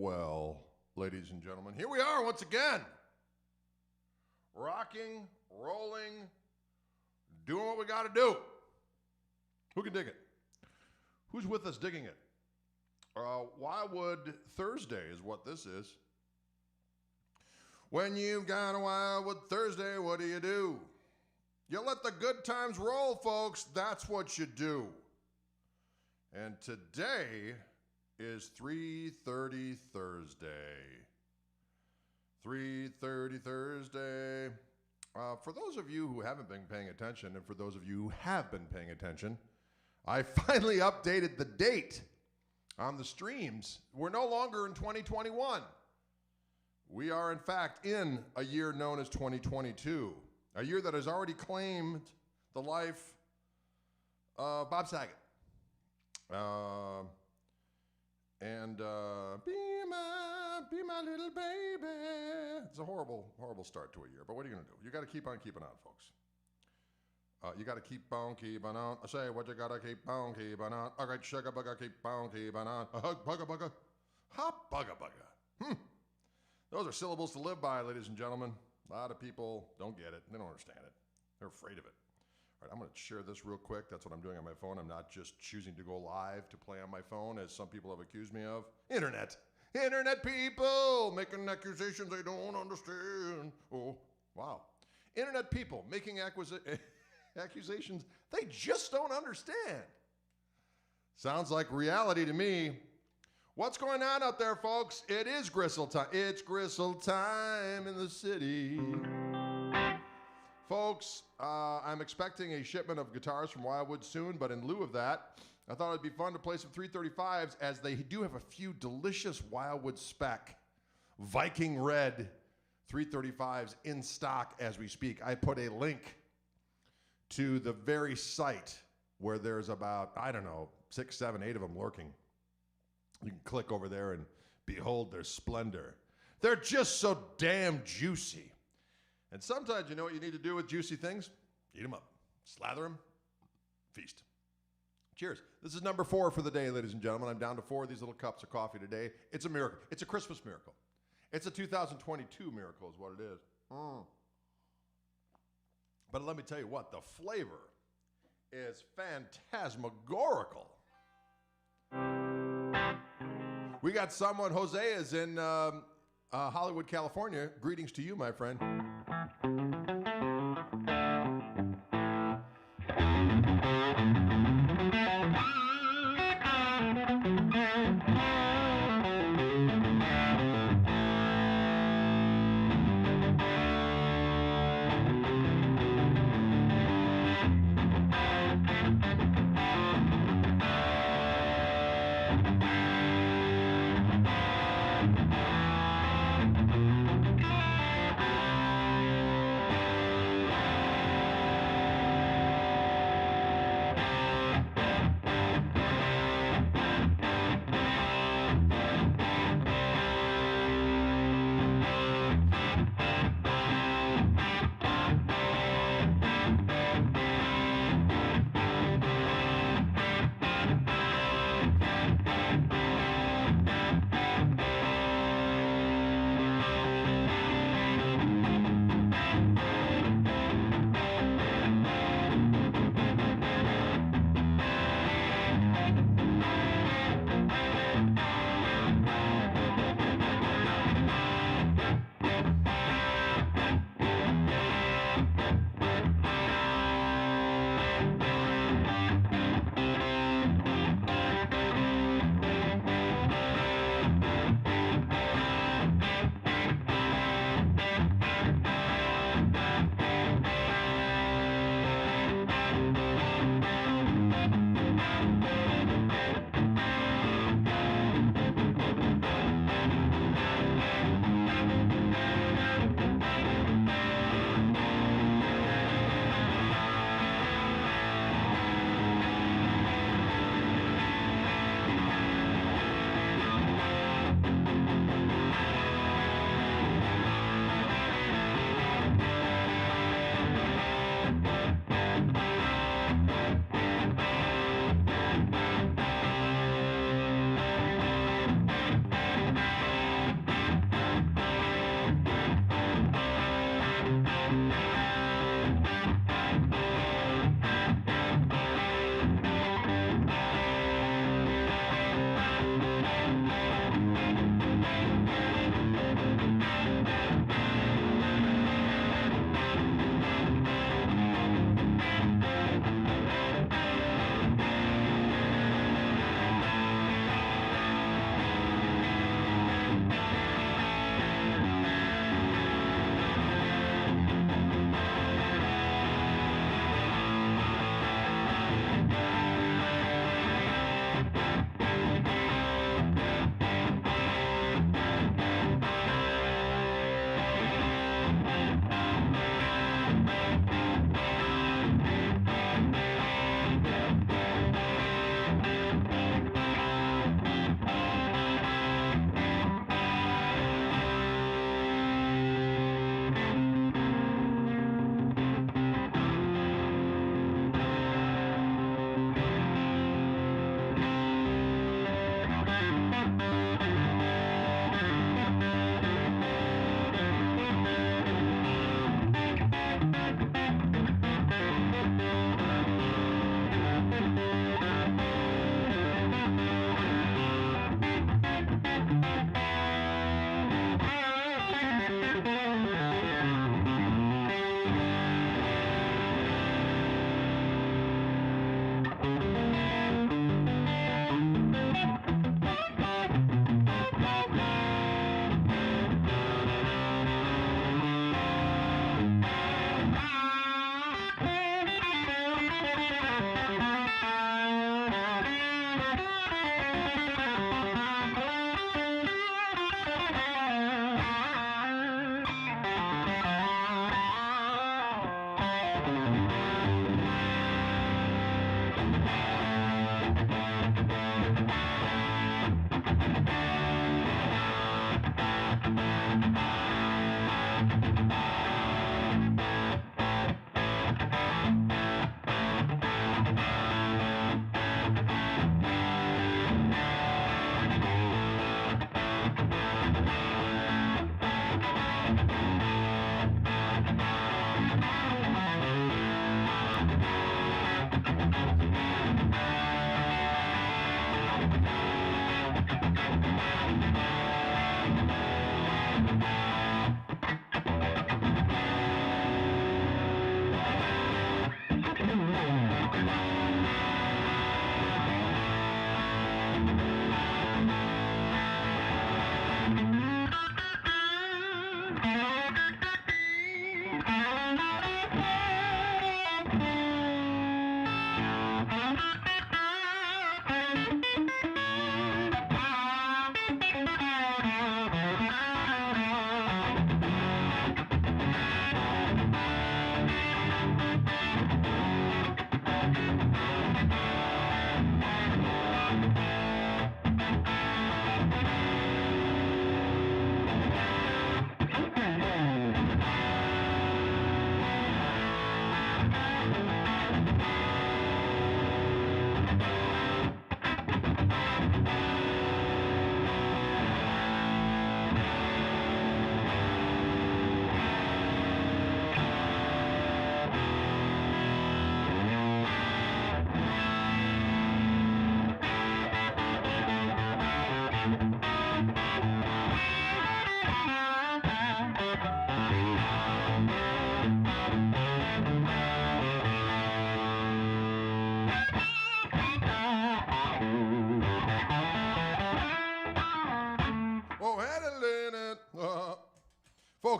Well, ladies and gentlemen, here we are once again. Rocking, rolling, doing what we got to do. Who can dig it? Who's with us digging it? Wildwood Thursday is what this is. When you've got a Wildwood Thursday, what do? You let the good times roll, folks. That's what you do. And today is 3:30 Thursday. 3:30 Thursday. For those of you who haven't been paying attention, and for those of you who have been paying attention, I finally updated the date on the streams. We're no longer in 2021. We are, in fact, in a year known as 2022, a year that has already claimed the life of Bob Saget. Be my little baby. It's a horrible, horrible start to a year, but what are you going to do? You got to keep on keeping on, folks. You got to keep on keeping on. I say what you got to keep on keeping on. All right, sugar bugger, keep on keeping on. Bugger bugger. Hop bugger bugger. Those are syllables to live by, ladies and gentlemen. A lot of people don't get it. They don't understand it. They're afraid of it. All right, I'm going to share this real quick. That's what I'm doing on my phone. I'm not just choosing to go live to play on my phone, as some people have accused me of. Internet people making accusations they don't understand. Oh, wow. Internet people making accusations they just don't understand. Sounds like reality to me. What's going on out there, folks? It is Gristle Time. It's Gristle Time in the city. Folks, I'm expecting a shipment of guitars from Wildwood soon, but in lieu of that, I thought it'd be fun to play some 335s, as they do have a few delicious Wildwood spec Viking red 335s in stock as we speak. I put a link to the very site where there's about, 6, 7, 8 of them lurking. You can click over there and behold their splendor. They're just so damn juicy. And sometimes, you know what you need to do with juicy things? Eat them up. Slather them. Feast. Cheers. This is number 4 for the day, ladies and gentlemen. I'm down to 4 of these little cups of coffee today. It's a miracle. It's a Christmas miracle. It's a 2022 miracle is what it is. But let me tell you what, the flavor is phantasmagorical. We got someone, Jose is in Hollywood, California. Greetings to you, my friend.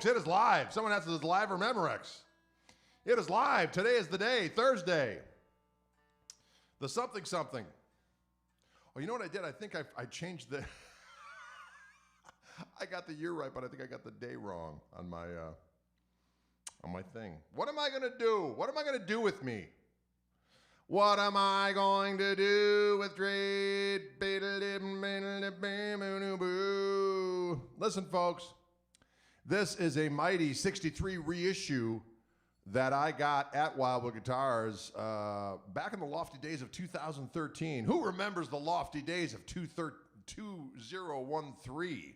folks, it is live. Someone asked if it's live or Memorex. It is live. Today is the day, Thursday. The something. Oh, you know what I did? I think I changed the... I got the year right, but I think I got the day wrong on my thing. What am I going to do? What am I going to do with me? What am I going to do with trade? Listen, folks. This is a mighty 63 reissue that I got at Wildwood Guitars back in the lofty days of 2013. Who remembers the lofty days of 2013?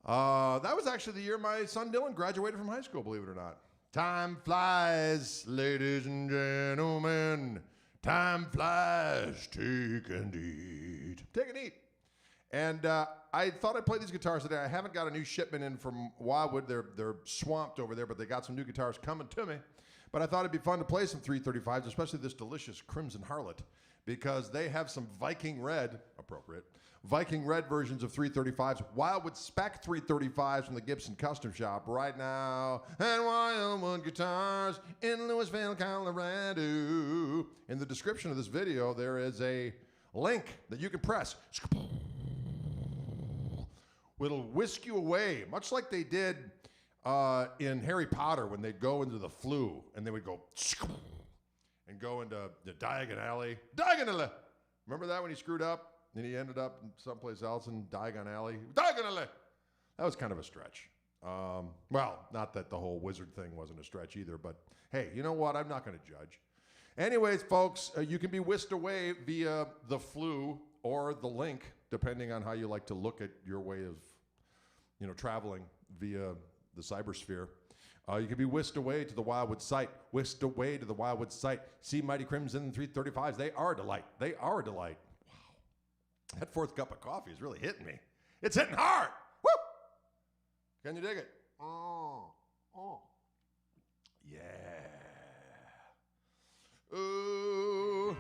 That was actually the year my son Dylan graduated from high school, believe it or not. Time flies, ladies and gentlemen. Time flies, take and eat. Take and eat. And I thought I'd play these guitars today. I haven't got a new shipment in from Wildwood. They're swamped over there, but they got some new guitars coming to me. But I thought it'd be fun to play some 335s, especially this delicious Crimson Harlot, because they have some Viking Red, appropriate, Viking Red versions of 335s, Wildwood spec 335s from the Gibson Custom Shop right now at Wildwood Guitars in Louisville, Colorado. In the description of this video, there is a link that you can press. It'll whisk you away, much like they did in Harry Potter when they'd go into the flue and they would go and go into the Diagon Alley. Diagon! Remember that when he screwed up? And he ended up someplace else in Diagon Alley. Diagon Alley! That was kind of a stretch. Well, not that the whole wizard thing wasn't a stretch either, but hey, you know what? I'm not going to judge. Anyways, folks, you can be whisked away via the flue or the link, depending on how you like to look at your way of, traveling via the cybersphere. You can be whisked away to the Wildwood site. Whisked away to the Wildwood site. See Mighty Crimson 335s. They are a delight. They are a delight. Wow. That fourth cup of coffee is really hitting me. It's hitting hard. Woo! Can you dig it? Oh. Yeah. Ooh.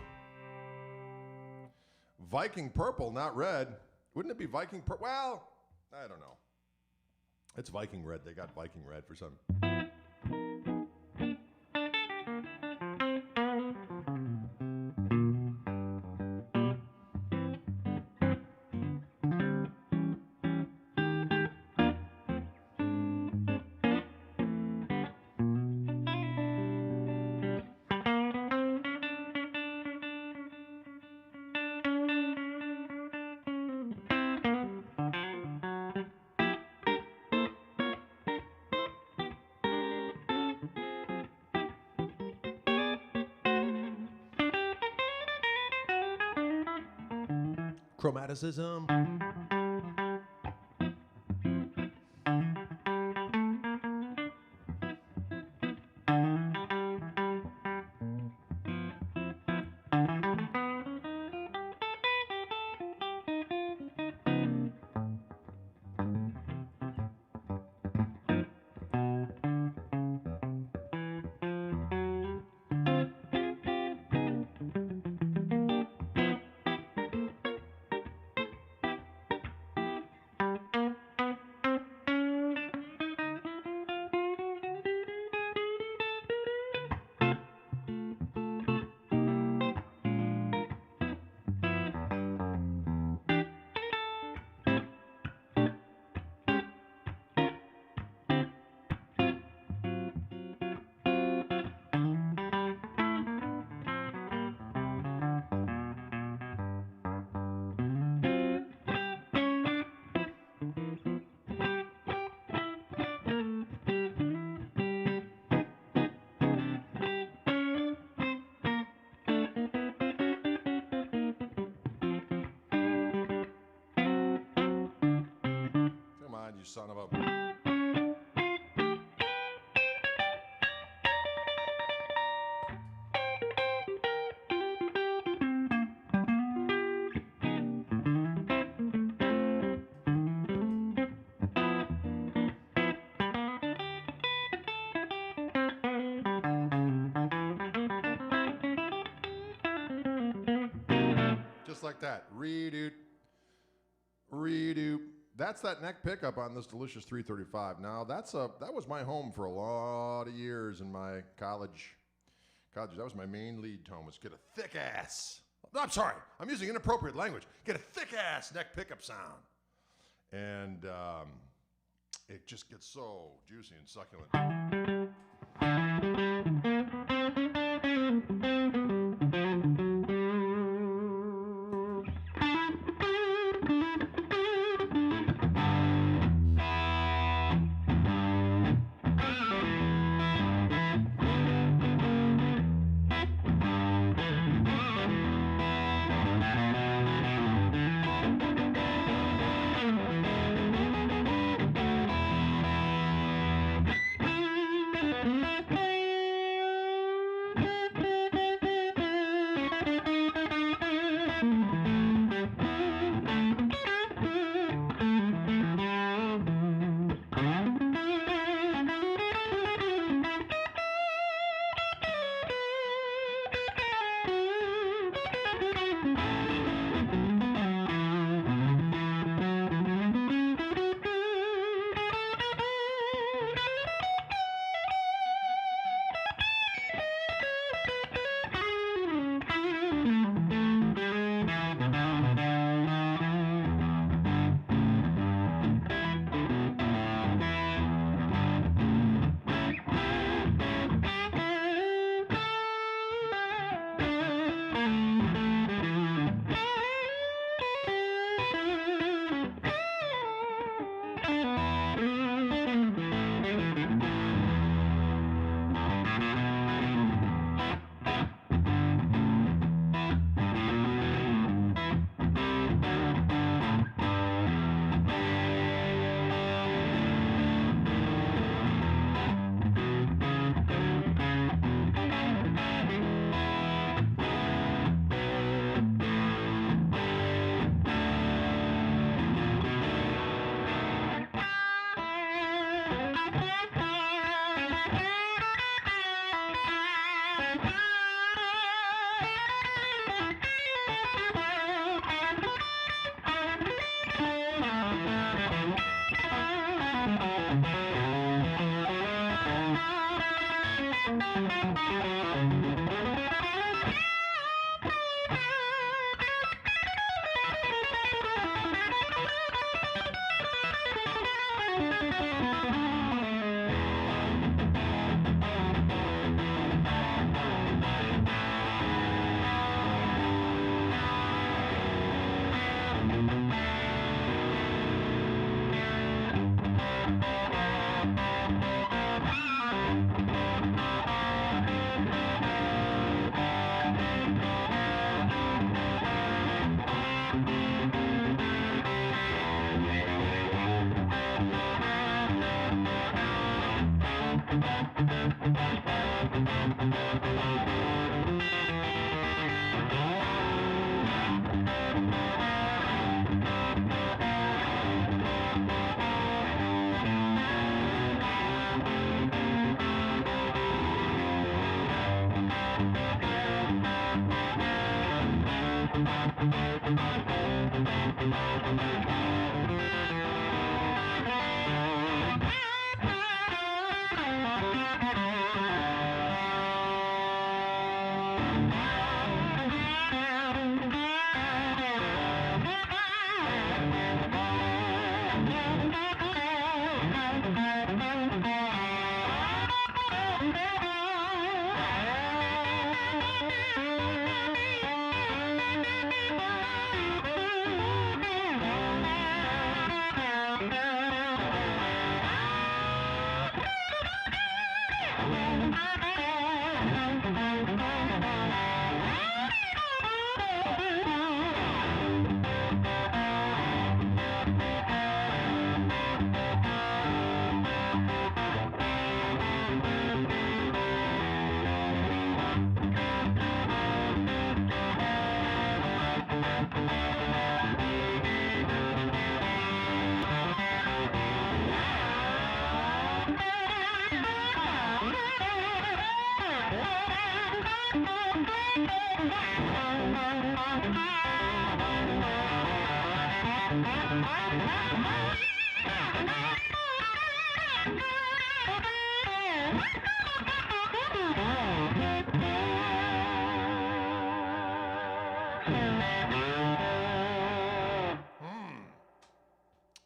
Viking purple, not red. Wouldn't it be Viking purple? Well, I don't know. It's Viking red. They got Viking red for some. Chromaticism. Son of a... Just like that. Redo. that's that neck pickup on this delicious 335. Now that was my home for a lot of years in my college. That was my main lead tone, was get a thick ass. I'm sorry, I'm using inappropriate language. Get a thick ass neck pickup sound. And it just gets so juicy and succulent.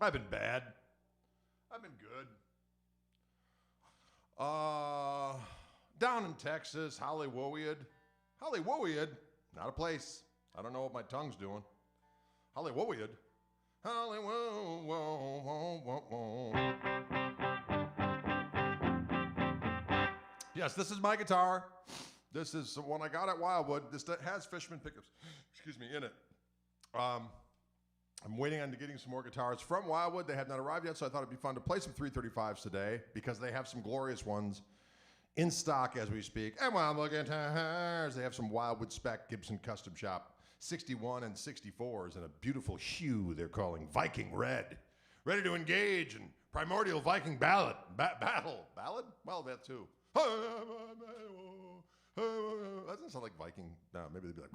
I've been bad. I've been good. Down in Texas, Hollywood. Hollywood, not a place. I don't know what my tongue's doing. Hollywood. Hollywood. Yes, this is my guitar. This is the one I got at Wildwood. This has Fishman pickups, in it. I'm waiting on getting some more guitars from Wildwood. They have not arrived yet, so I thought it'd be fun to play some 335s today because they have some glorious ones in stock as we speak. And Wildwood guitars, they have some Wildwood spec Gibson custom shop 61 and 64s in a beautiful hue they're calling Viking Red. Ready to engage in primordial Viking battle. Ballad? Well, that too. That doesn't sound like Viking. No, maybe they'd be like,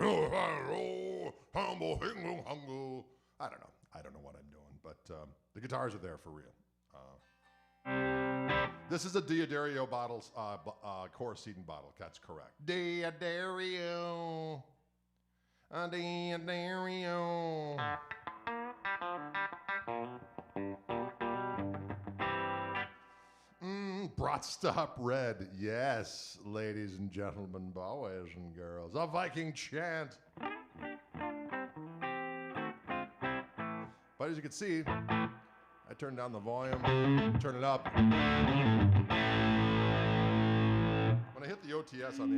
I don't know. I don't know what I'm doing, but the guitars are there for real. This is a Diodario bottles, Coracedon bottle. That's correct. Diodario. Diodario. Brought Stop Red. Yes, ladies and gentlemen, boys and girls. A Viking chant. But as you can see, I turned down the volume, turn it up. When I hit the OTS on the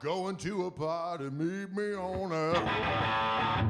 Going to a party, meet me on up.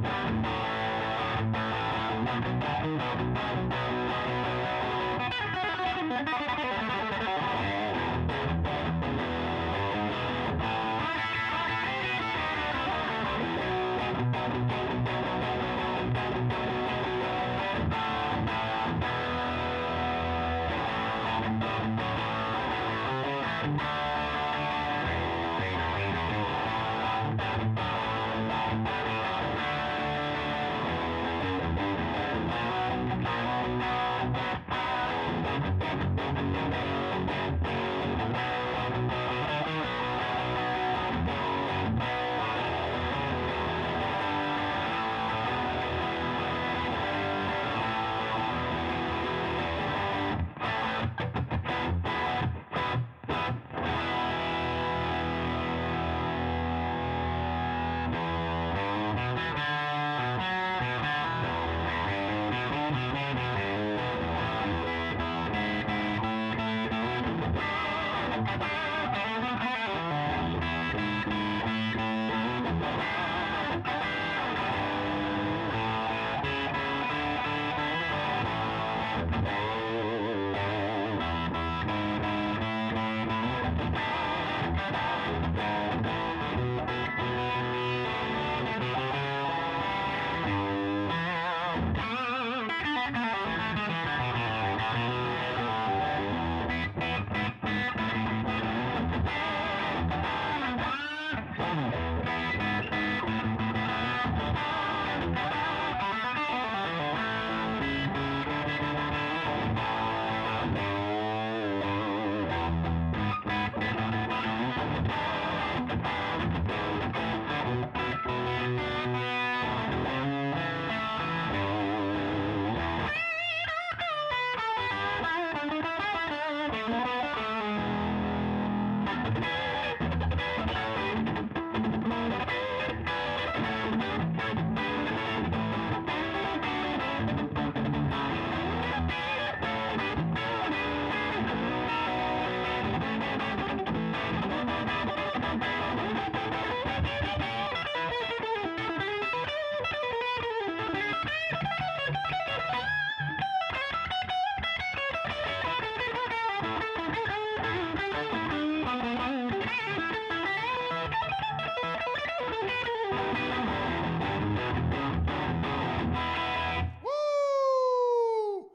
Woo!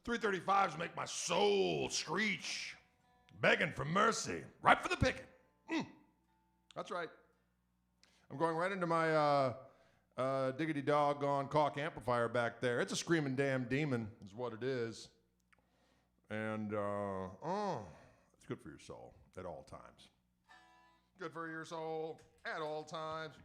335s make my soul screech, begging for mercy, right for the picking. That's right. I'm going right into my diggity doggone Koch amplifier back there. It's a screaming damn demon is what it is. And it's good for your soul at all times. Good for your soul at all times.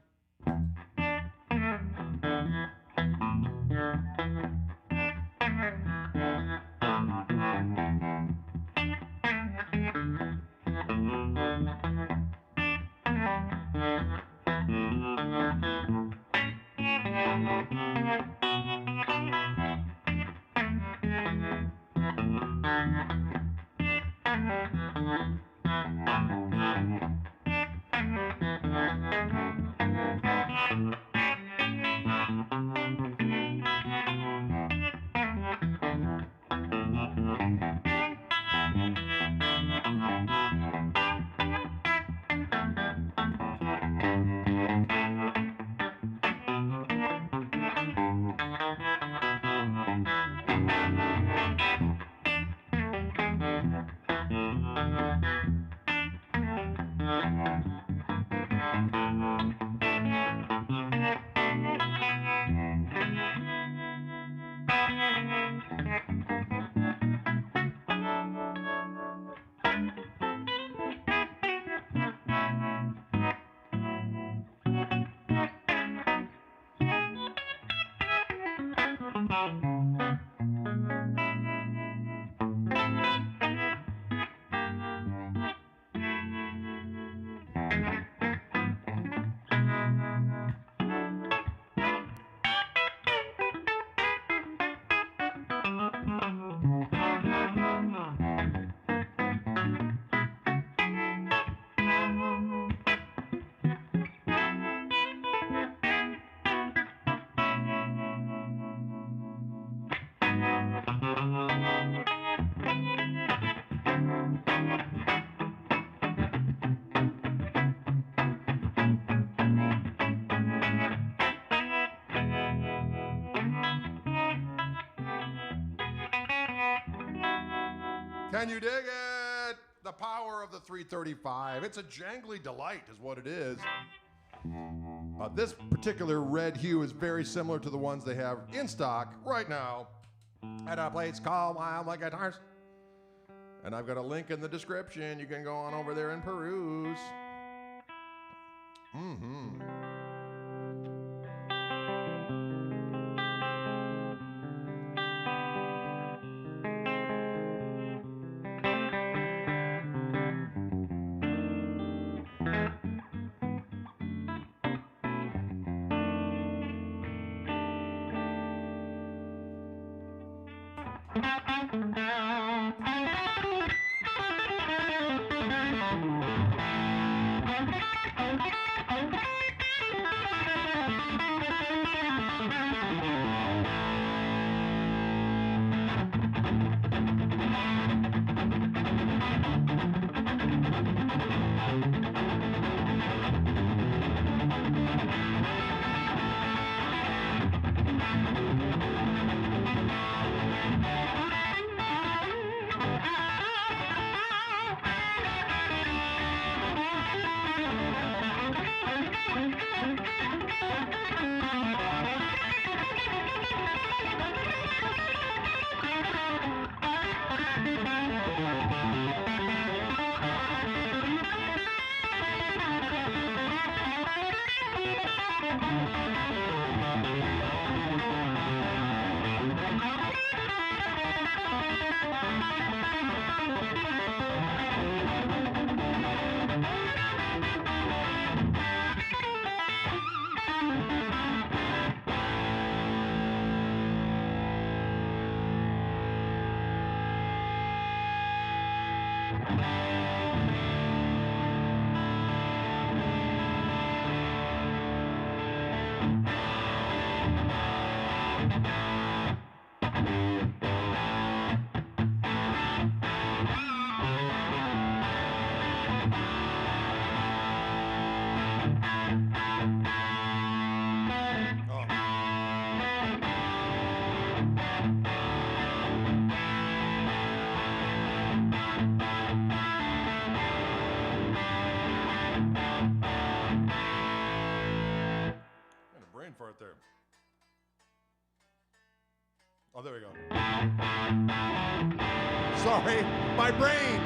Can you dig it? The power of the 335. It's a jangly delight is what it is. This particular red hue is very similar to the ones they have in stock right now at a place called Wildwood Guitars. And I've got a link in the description. You can go on over there and peruse. Mm-hmm. Fart there. Oh, there we go. Sorry, my brain.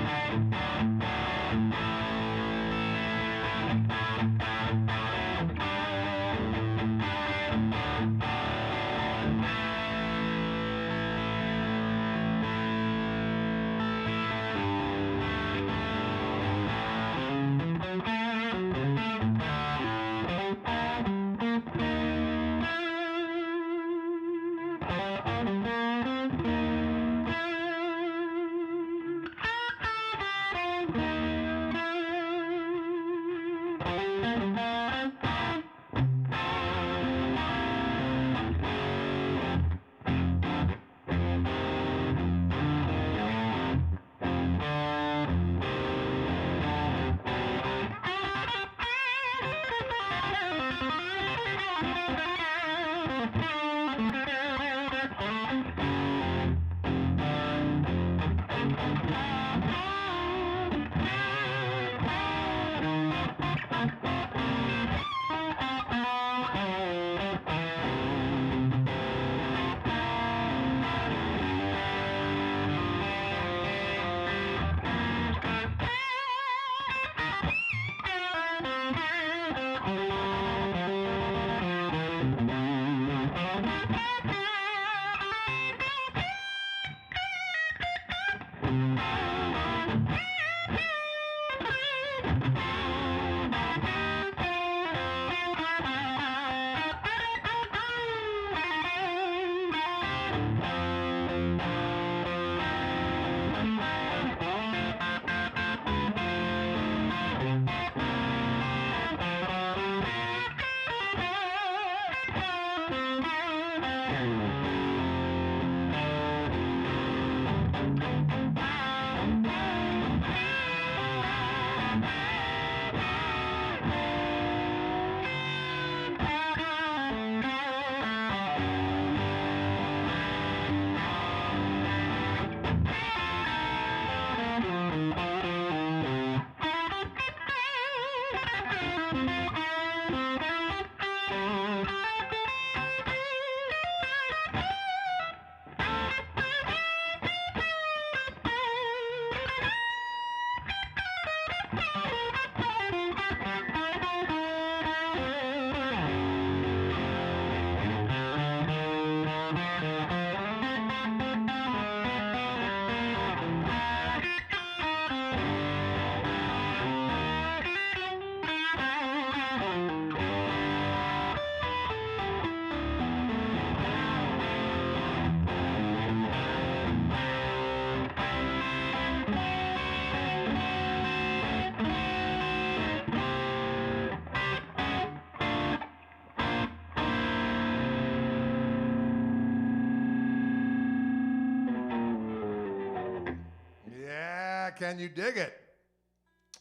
Yeah, can you dig it?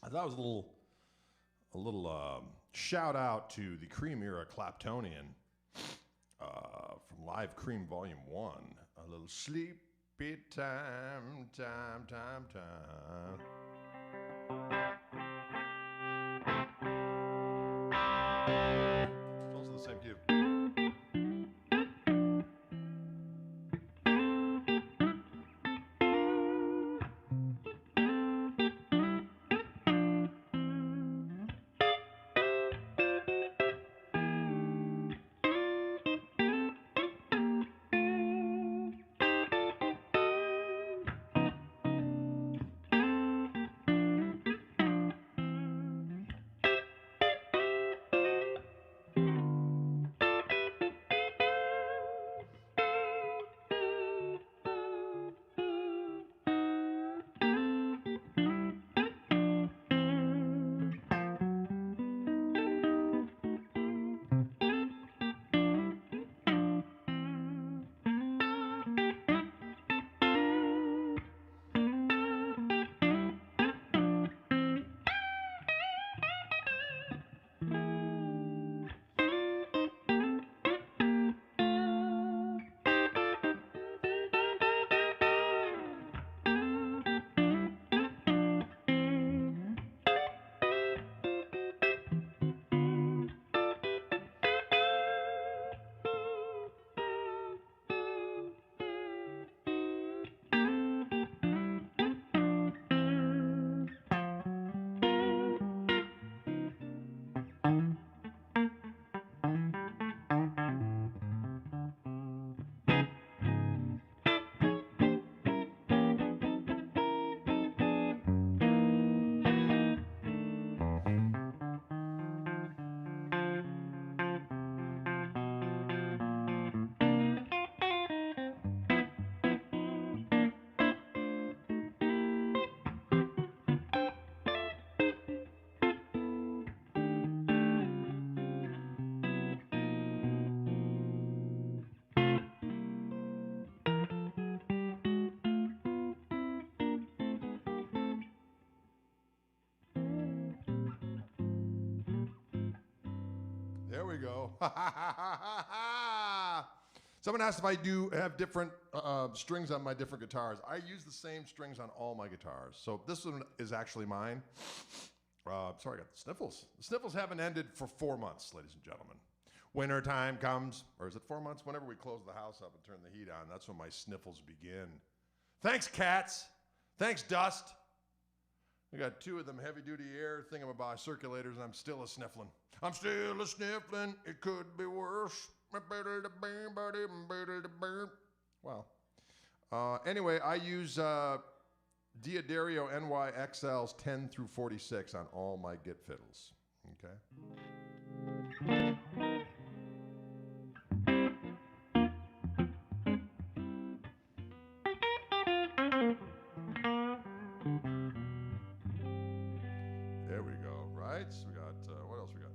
I thought it was a little shout out to the Cream era Claptonian from Live Cream Volume 1. A little sleepy time. It's also the same cue. There we go. Someone asked if I do have different strings on my different guitars. I use the same strings on all my guitars. So this one is actually mine. Sorry, I got the sniffles. The sniffles haven't ended for 4 months, ladies and gentlemen. Winter time comes, or is it 4 months? Whenever we close the house up and turn the heat on, that's when my sniffles begin. Thanks, cats. Thanks, dust. We got 2 of them heavy-duty air thingamabob circulators, and I'm still a-sniffling. I'm still a-sniffling. It could be worse. Wow. Anyway, I use Diodario NYXLs 10 through 46 on all my Git fiddles. Okay? There we go, right? So we got, what else we got?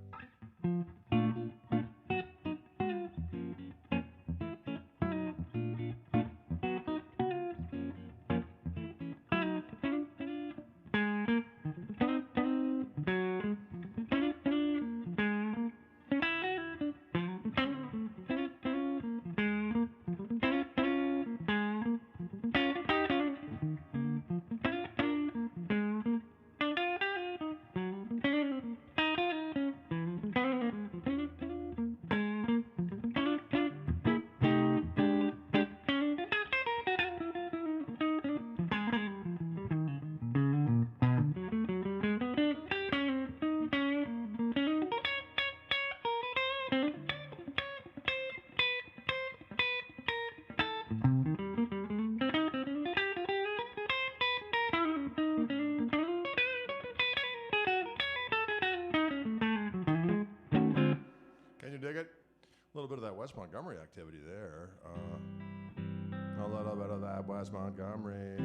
Dig it? A little bit of that Wes Montgomery activity there. A little bit of that Wes Montgomery.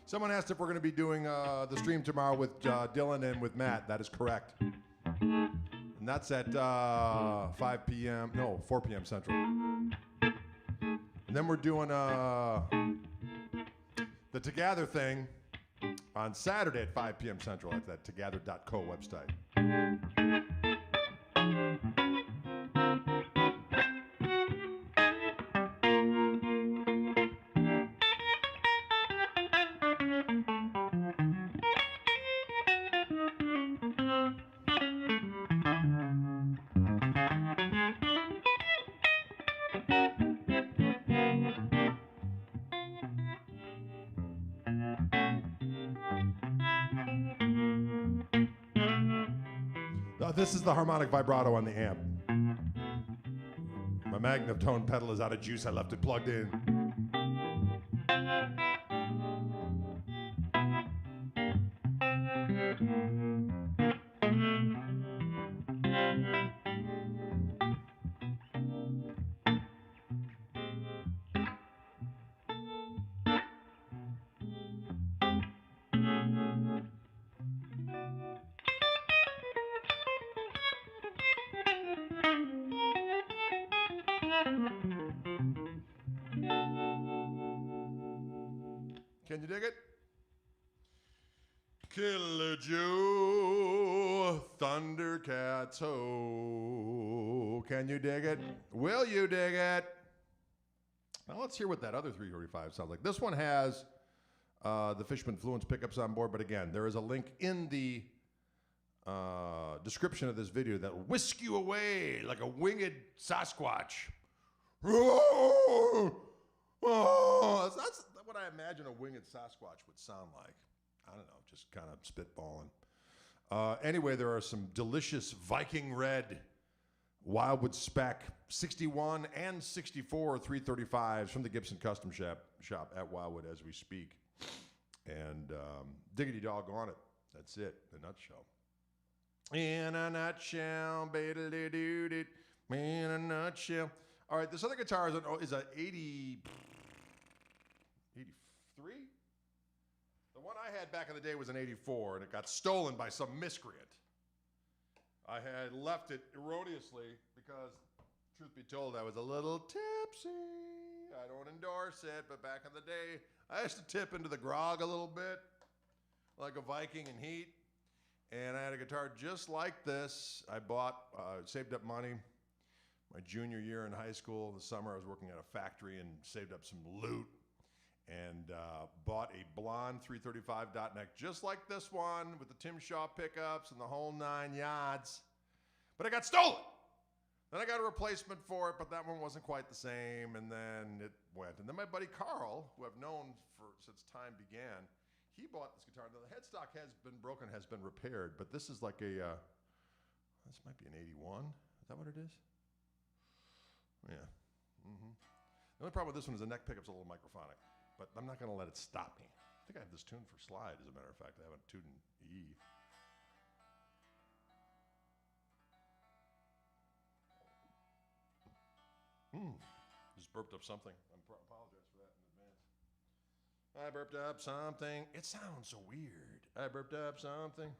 Someone asked if we're going to be doing the stream tomorrow with Dylan and with Matt. That is correct. And that's at 5 p.m. No, 4 p.m. Central. And then we're doing the Together thing on Saturday at 5 p.m. Central at that together.co website. This is the harmonic vibrato on the amp. My magnetone pedal is out of juice. I left it plugged in. Can you dig it? Killer Joe, Thundercats, ho. Can you dig it? Will you dig it? Now let's hear what that other 335 sounds like. This one has the Fishman Fluence pickups on board, but again, there is a link in the description of this video that will whisk you away like a winged Sasquatch. Oh, that's what I imagine a winged Sasquatch would sound like. I don't know, just kind of spitballing. Anyway, there are some delicious Viking Red Wildwood Spec 61 and 64 335s from the Gibson Custom Shop at Wildwood as we speak. And diggity dog on it. That's it, in a nutshell. In a nutshell, in a nutshell. All right, this other guitar is a 83? The one I had back in the day was an 84, and it got stolen by some miscreant. I had left it erroneously because, truth be told, I was a little tipsy. I don't endorse it, but back in the day, I used to tip into the grog a little bit, like a Viking in heat. And I had a guitar just like this. I bought, saved up money my junior year in high school. The summer I was working at a factory and saved up some loot and bought a blonde 335 dot neck just like this one with the Tim Shaw pickups and the whole 9 yards. But it got stolen. Then I got a replacement for it, but that one wasn't quite the same, and then it went. And then my buddy Carl, who I've known since time began, he bought this guitar. Now, the headstock has been broken, has been repaired, but this is like a, this might be an 81. Is that what it is? Yeah. Mm-hmm. The only problem with this one is the neck pickup's a little microphonic, but I'm not going to let it stop me. I think I have this tuned for slide, as a matter of fact. I haven't tuned in E. Just burped up something. I apologize for that in advance. I burped up something. It sounds so weird. I burped up something.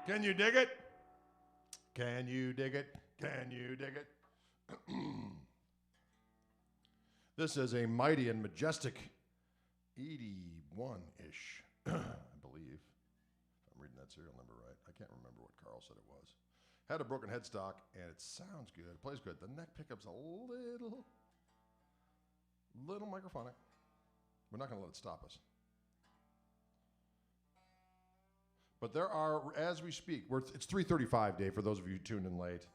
Can you dig it? Can you dig it? Can you dig it? This is a mighty and majestic 81-ish, I believe. If I'm reading that serial number right. I can't remember what Carl said it was. Had a broken headstock, and it sounds good. It plays good. The neck pickup's a little microphonic. We're not going to let it stop us. But there are, as we speak, it's 3:35, Dave, for those of you who tuned in late.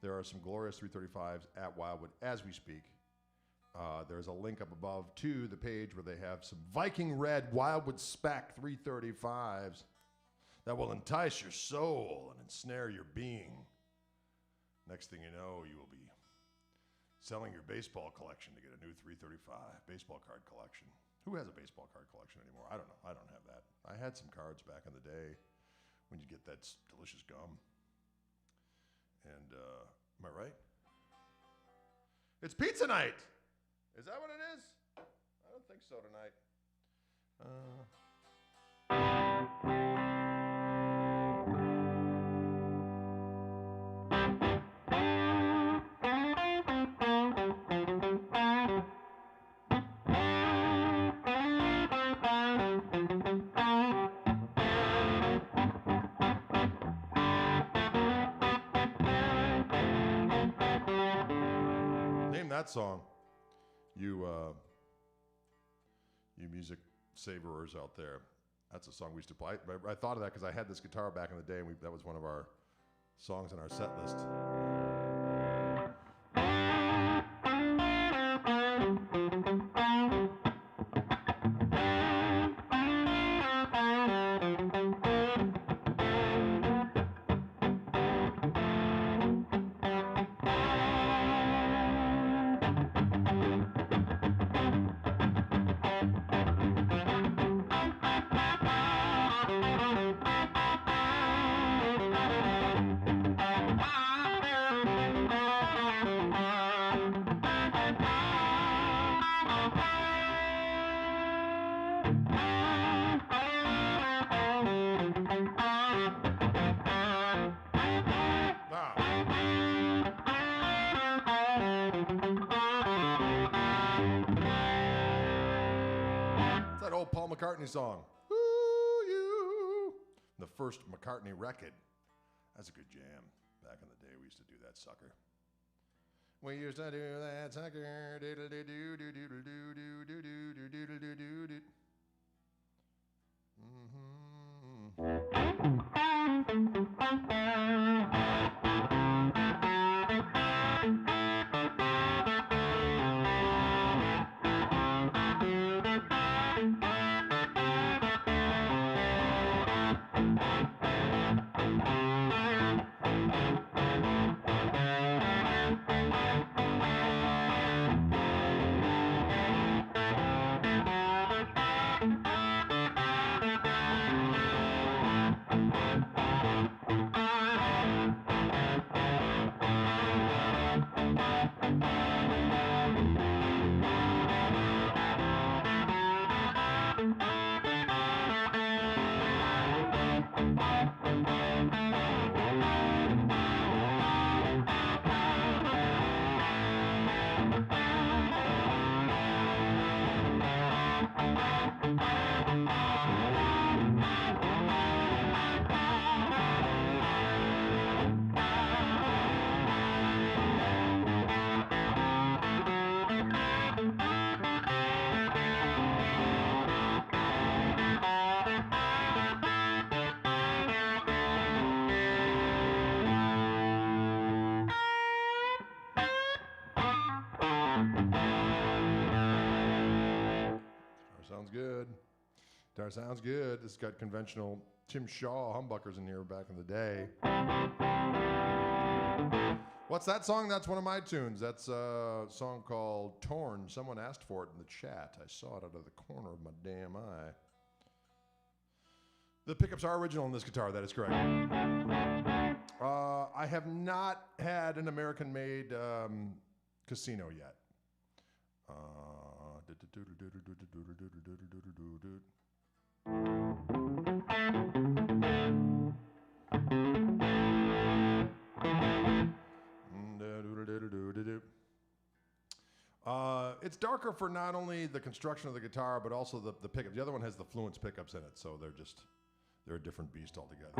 There are some glorious 335s at Wildwood as we speak. There's a link up above to the page where they have some Viking Red Wildwood Spec 335s that will entice your soul and ensnare your being. Next thing you know, you will be selling your baseball collection to get a new 335 baseball card collection. Who has a baseball card collection anymore? I don't know. I don't have that. I had some cards back in the day when you get that delicious gum. And am I right? It's pizza night. Is that what it is? I don't think so tonight. Name that song. You music savorers out there. That's a song we used to play. I thought of that because I had this guitar back in the day, and that was one of our songs on our set list. Paul McCartney song. Ooh, you. The first McCartney record. That's a good jam. Back in the day, we used to do that sucker. We used to do that sucker. Diddle do do do do do do do do do do do do. Guitar sounds good. It's got conventional Tim Shaw humbuckers in here back in the day. What's that song? That's one of my tunes. That's a song called Torn. Someone asked for it in the chat. I saw it out of the corner of my damn eye. The pickups are original in this guitar. That is correct. I have not had an American-made Casino yet. It's darker for not only the construction of the guitar, but also the pickup. The other one has the Fluence pickups in it, so they're a different beast altogether.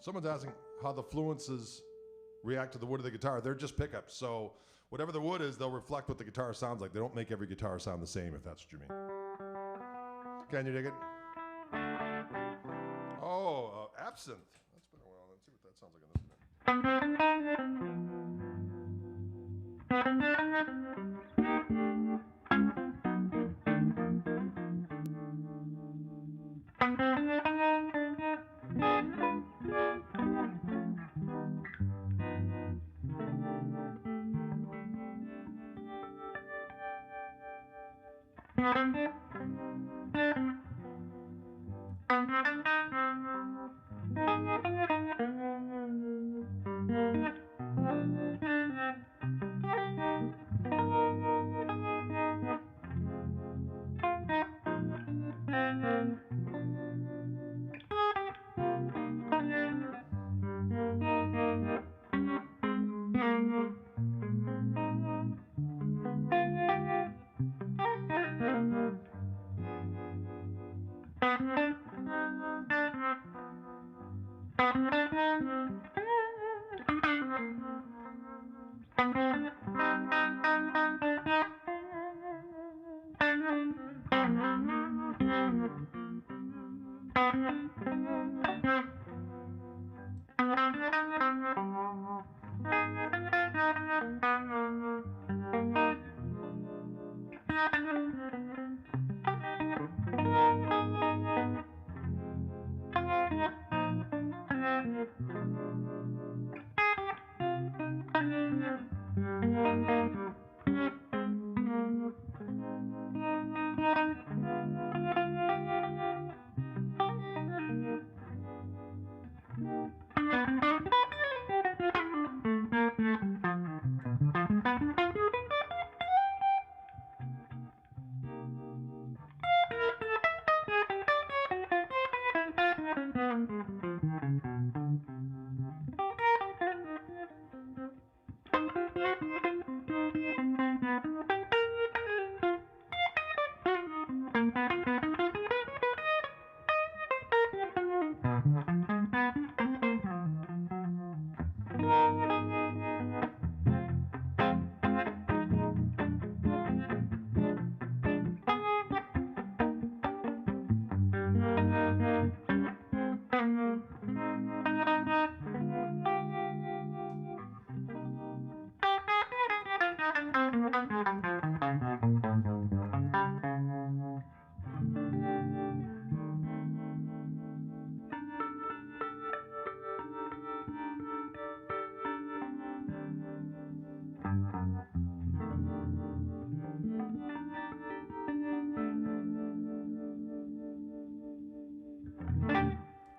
Someone's asking how the Fluences react to the wood of the guitar. They're just pickups, so whatever the wood is, they'll reflect what the guitar sounds like. They don't make every guitar sound the same, if that's what you mean. Can you dig it? Oh, Absinthe. That's been a while. Let's see what that sounds like on this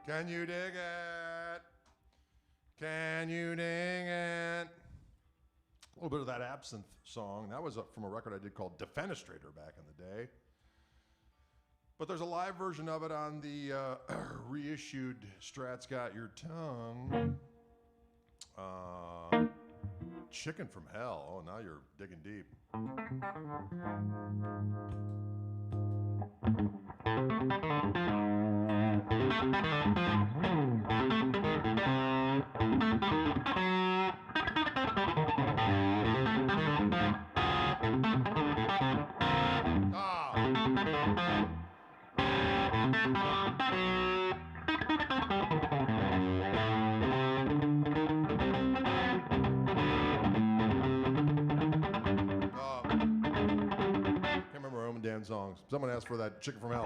Can you dig it? Can you dig it? A little bit of that Absinthe song. That was from a record I did called Defenestrator back in the day. But there's a live version of it on the reissued Strat's Got Your Tongue. Chicken from Hell. Oh, now you're digging deep. Songs. Someone asked for that Chicken from Hell.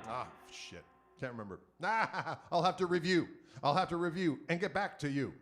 Ah, shit. Can't remember. I'll have to review. I'll have to review and get back to you.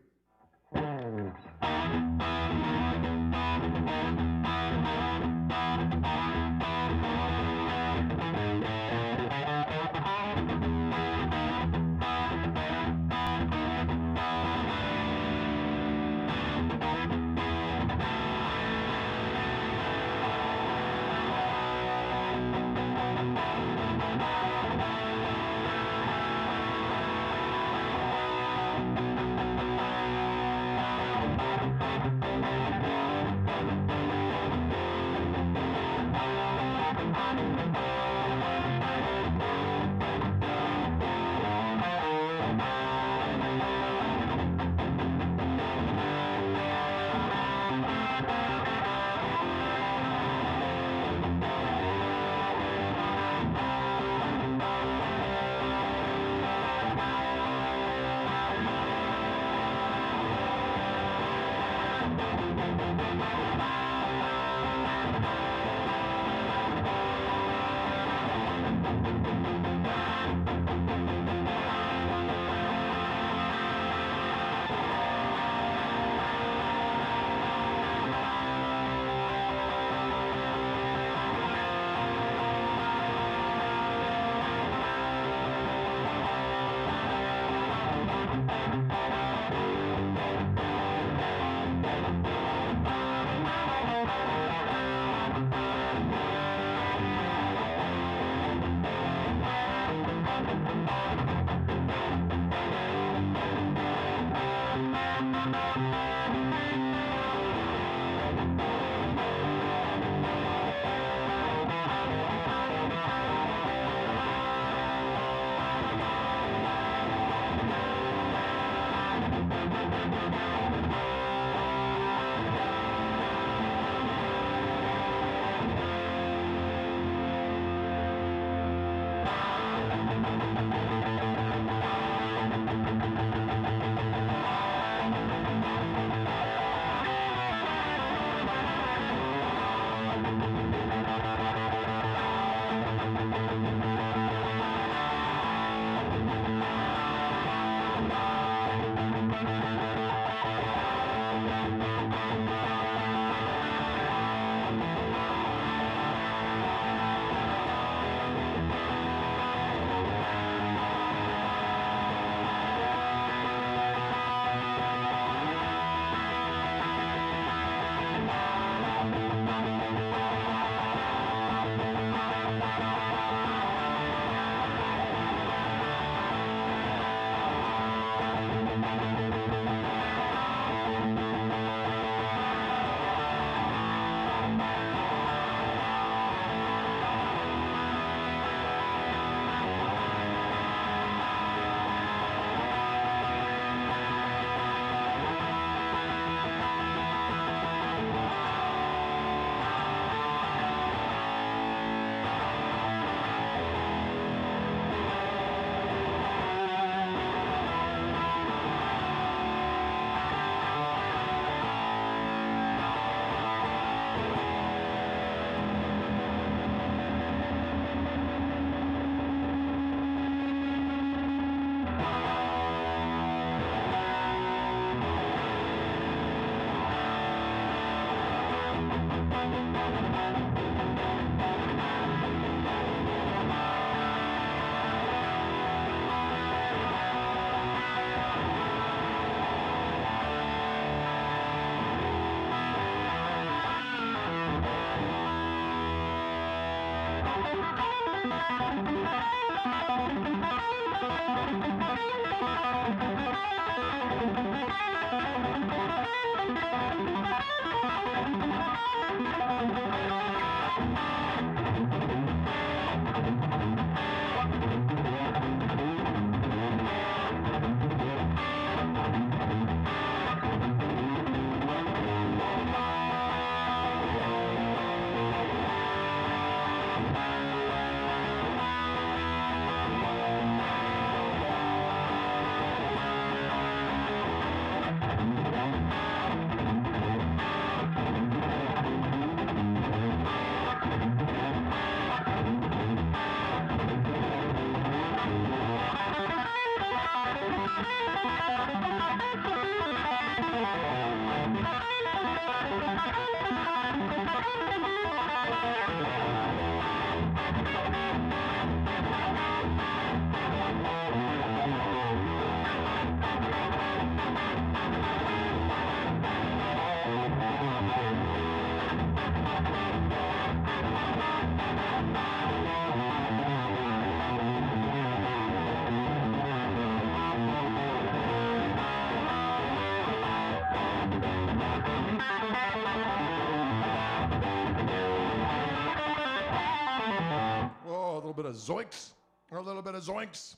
of zoinks or a little bit of zoinks.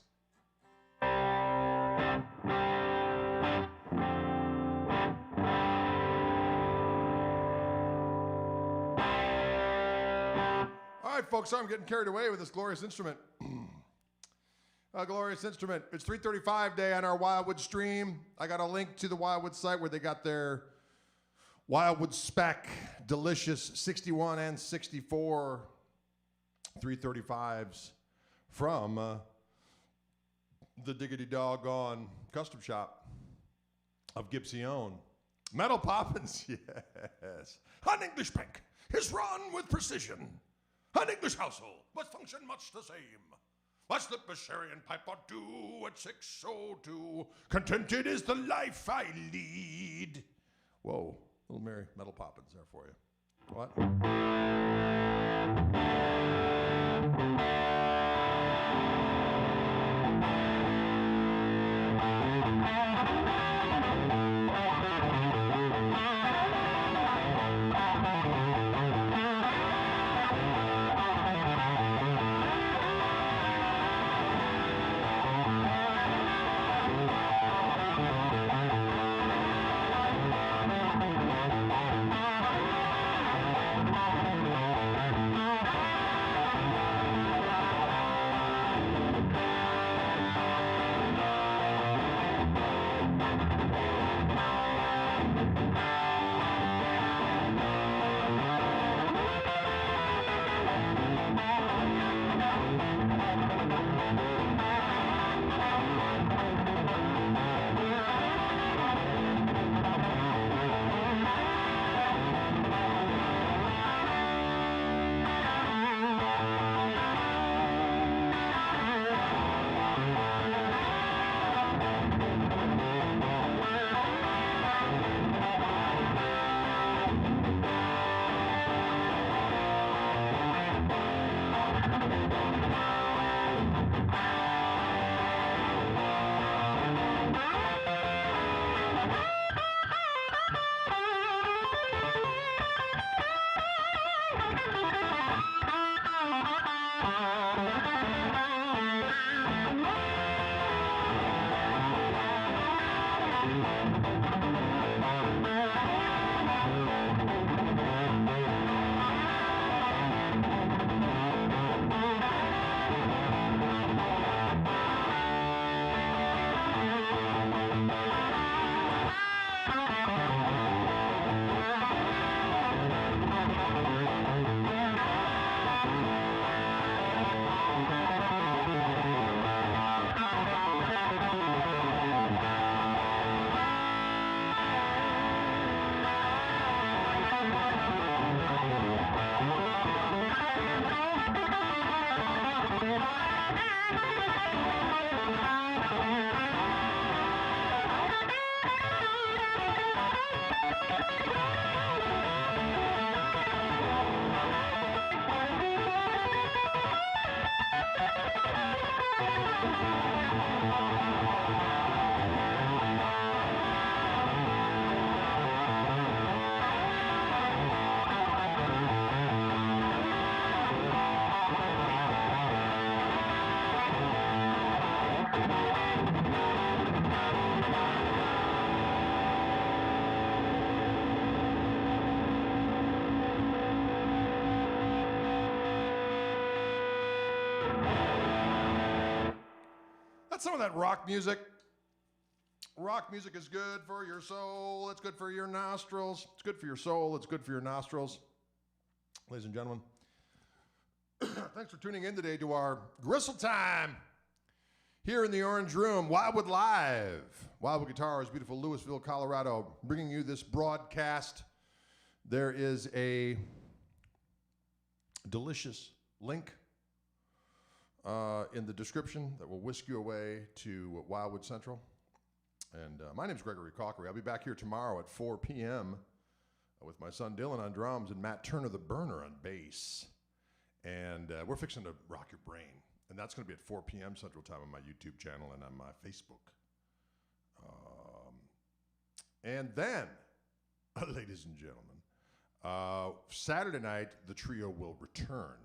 All right, folks, I'm getting carried away with this glorious instrument. A glorious instrument. It's 335 day on our Wildwood stream. I got a link to the Wildwood site where they got their Wildwood spec, delicious 61 and 64 335s from the diggity doggone custom shop of Gibson. Metal Poppins, yes. An English bank is run with precision. An English household must function much the same. I slip a sherry and pipe or two at 6:02. Contented is the life I lead. Whoa, little Mary Metal Poppins there for you. What? That's some of that rock music. Rock music is good for your soul. It's good for your nostrils. It's good for your soul. It's good for your nostrils. Ladies and gentlemen, thanks for tuning in today to our Gristle Time here in the Orange Room. Wildwood Live. Wildwood Guitars, beautiful Louisville, Colorado, bringing you this broadcast. There is a delicious link in the description that will whisk you away to Wildwood Central. And my name is Gregory Koch. I'll be back here tomorrow at 4 p.m. with my son Dylan on drums and Matt Turner the Burner on bass. And we're fixing to rock your brain. And that's going to be at 4 p.m. Central Time on my YouTube channel and on my Facebook. And then, ladies and gentlemen, Saturday night, the trio will return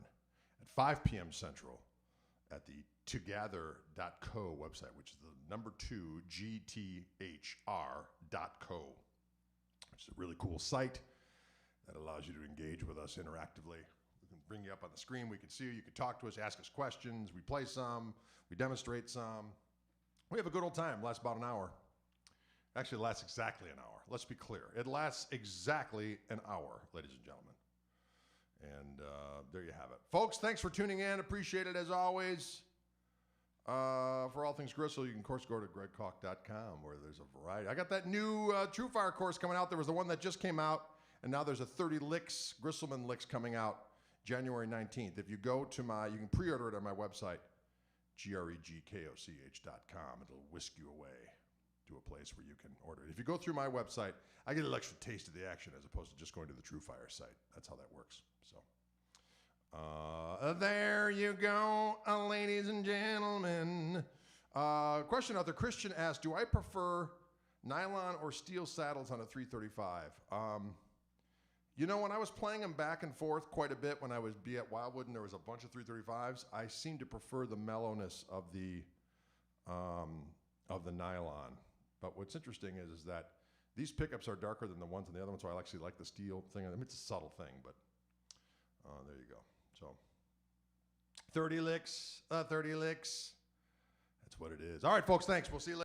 at 5 p.m. Central at the together.co website, which is the number 2 GTHR.co, which is a really cool site that allows you to engage with us interactively. We can bring you up on the screen. We can see you. You can talk to us, ask us questions. We play some. We demonstrate some. We have a good old time. Lasts about an hour. Actually, it lasts exactly an hour. Let's be clear. It lasts exactly an hour, ladies and gentlemen. And there you have it. Folks, thanks for tuning in. Appreciate it as always. For all things Gristle, you can, of course, go to gregkoch.com where there's a variety. I got that new True Fire course coming out. There was the one that just came out, and now there's a 30 licks, Gristleman licks coming out January 19th. If you go to you can pre-order it on my website, gregkoch.com. It'll whisk you away to a place where you can order it. If you go through my website, I get a little extra taste of the action as opposed to just going to the True Fire site. That's how that works. So there you go, ladies and gentlemen. Question out there. Christian asked, do I prefer nylon or steel saddles on a 335? You know, when I was playing them back and forth quite a bit when I was at Wildwood and there was a bunch of 335s, I seemed to prefer the mellowness of the nylon. But what's interesting is that these pickups are darker than the ones on the other one, so I actually like the steel thing. I mean, it's a subtle thing, but there you go. So 30 licks, 30 licks. That's what it is. All right, folks, thanks. We'll see you later.